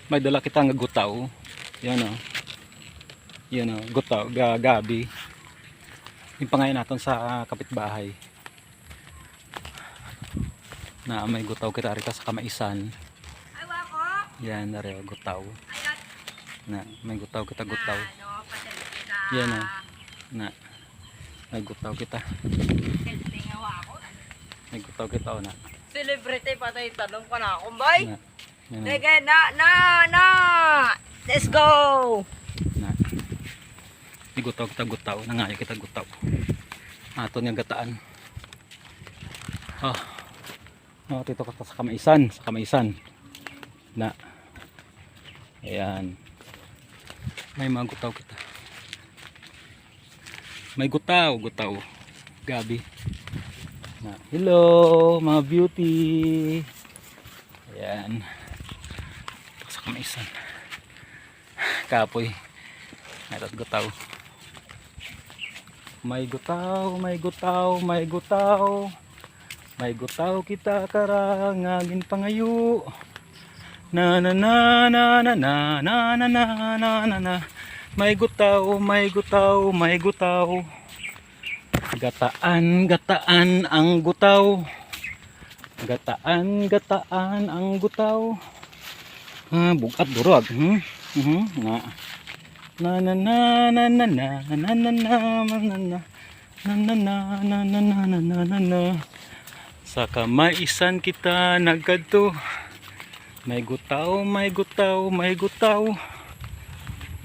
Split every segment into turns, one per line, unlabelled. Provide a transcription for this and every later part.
May dala kita nga gutaw. Yan o. Yan o, gutaw, gabi. Yung pangayon natin sa kapitbahay. Na may gutaw kita rito sa kamaisan. Yan na rin, gutaw. Na, may gutaw kita, gutaw. Yan o. Na, may gutaw kita. May gutaw kita o na.
Celebrity pa tayo tanong pa na akong bay.
Na,
Na. Let's go.
na. May gutaw kita, gutaw. Nangayo kita, gutaw. Ato nga gataan. Oh, dito ka sa kamaisan. Sa kamaisan. Na. Ayan. May mga gutaw kita. May gutaw, gutaw. Gabi. Na. Hello, mga beauty. Ayan. Dito sa kamaisan. Kapoy. Ito gutaw. May gutaw, may gutaw, may gutaw. May gutaw kita karangagin pangayo. Na na na na na na na na na na na. May gutaw, may gutaw, may gutaw. Gataan, gataan ang gutaw. Gataan, gataan ang gutaw. Bugat durog. Na na na na na na na na na na na na na na na. Sa kamaisan kita nagkadto. May gutaw, may gutaw, may gutaw.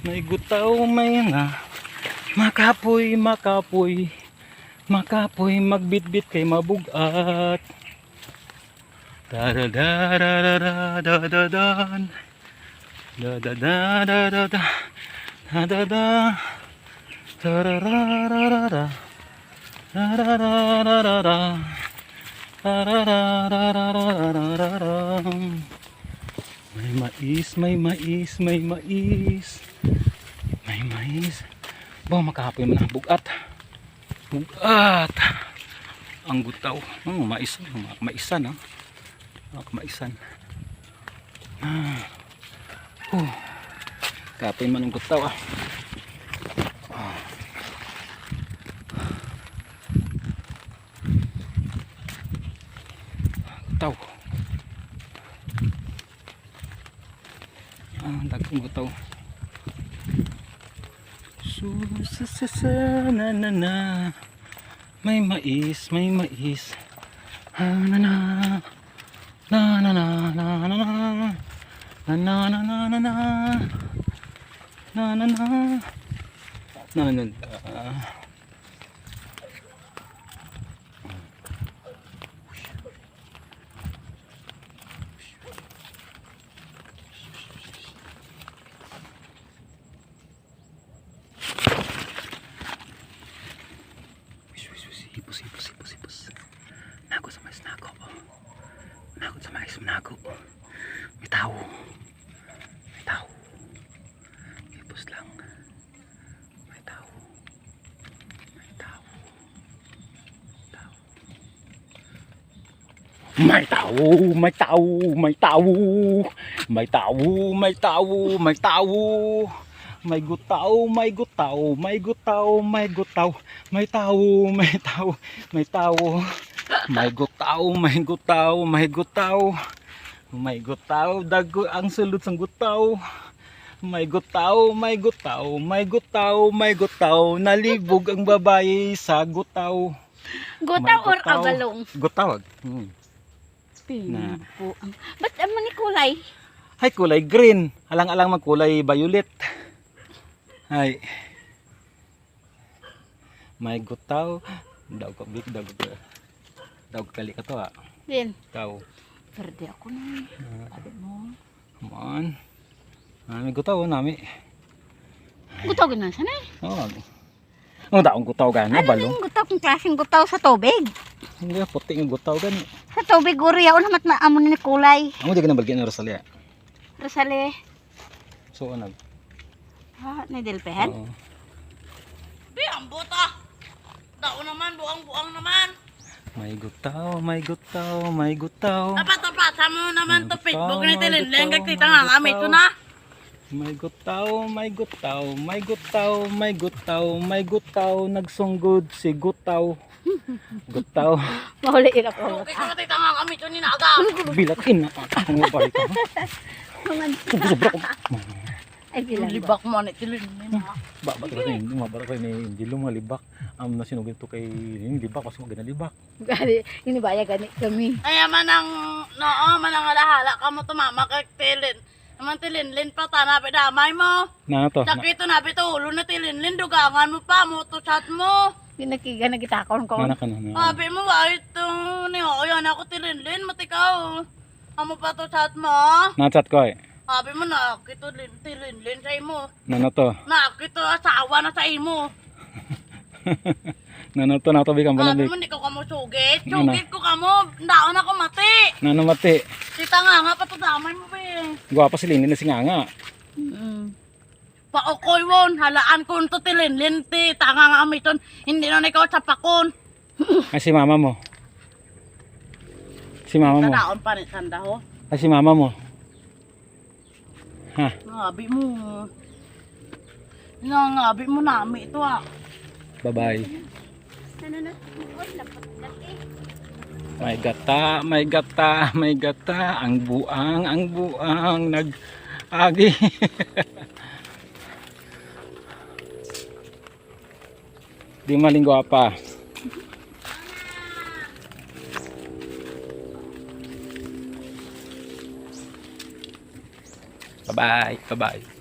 May gutaw, may nga. Makapoy, makapoy. Makapoy, magbitbit kay mabugat. Da da da da da da da da da. Da da da da da da. Da da da. Da da da da da da. Da da da da da da. Da da da da da da da da. May mais, may mais, may mais. May mais. Ba, makahapoy man ang bugat. Bugat. Ang gutaw. Mais, maisan, ha. Maisan. Kapoy man ang gutaw, ah. Gutaw. Dagang gutaw. Na na na. May mais, may mais. Na na. Na na na na na na. Na na na na na na. Na na na. Na na na. Hipos. Nago sa mais, nago. Nago sa mais, nago. May tao. May tao. Hipos lang. May tao. May tao. Tao. May tao, may tao, may tao. May tao, may tao, may tao. May gutaw, may gutaw, may gutaw, may gutaw, may tao, may tao, may tao, may gutaw, may gutaw, may gutaw, may gutaw, dago ang sulod sang gutaw, may gutaw, may gutaw, may gutaw, may gutaw, nalibog ang babae sa gutaw.
Gutaw or abalong?
Gutaw.
Na. Ba't naman ni kulay?
Ay, kulay green. Alang-alang magkulay violet. Ay. May gutaw. Daw kali ka to, ha.
Din.
Daw.
Perde ako na. Sabi mo.
Come on. May gutaw nami.
Gutaw gano'n sana eh.
Oo. Ang daong gutaw gani, balong.
Ano gutaw kung klaseng gutaw sa tubig?
Hindi, puti ng gutaw gani.
Sa tubig uri ako namat maamon ni kulay.
Amo di ka nabalgyan ng Rosalia.
Rosale.
So, anag.
Ni Delpehen?
Oo.
Ang buta. Dao naman, buang-buang naman.
May gutaw, may gutaw, may gutaw.
Tapat-tapat, mo naman to
May
Facebook
gutaw,
ni
may
Tilindling.
gutaw,
Kagtita
may
nga kami
gutaw.
ito na.
May gutaw, may gutaw, may gutaw, may gutaw, may gutaw, nagsunggod si gutaw. Gutaw,
Mahuli ina ko.
Okay, kagtita nga kami ito ni Naga.
bilatin na ang mabalik ka. Sobra ko.
Ay, bilang ba?
Libak mo ni Tilindling.
Babat ko rin, mabarak ko ni hindi lumalibak. Na sinugin to kay libak, kasi maganda libak.
Gani, inibaya gani kami.
Ay, manang, noo, manang alahala ka mo tumama kay Tilin. Naman Tilindling pa, tanapit damay mo.
Na to?
Sakito na bito, ulo na Tilindling, dugangan mo pa, motusat mo.
Pinakiga na gitakon ko.
Na ka na.
Sabi mo, bakit ni Hoyan ako Tilindling, matikaw. Amo pa to chat mo.
Na-chat ko eh.
Sabi mo, nakito Tilindling sa imo.
Na to?
Nakito asawa na sa imo.
Na to, bigang
Sabi
balabik.
mo, hindi ko kamo sugit.
Ano?
Sugit ko kamo, daon ako mati.
Na mati.
Tita nga, patudamay mo ba eh.
Gwapa si Linin na singanga.
Paukoy won, halaan ko to Tilindling, ti. Tanga nga amiton, hindi na ikaw sa pakon.
Ay si mama mo. Si mama mo.
Tadaon pa ni Sanda ho.
Ay si mama mo. Ha?
Ngabi mo. Ngabi mo nami ito ah.
Bye-bye.
Ano na? Uy, lapat laki.
May gata, may gata, may gata. Ang buang nag-agi. Di maling gwapa. Bye-bye, bye-bye.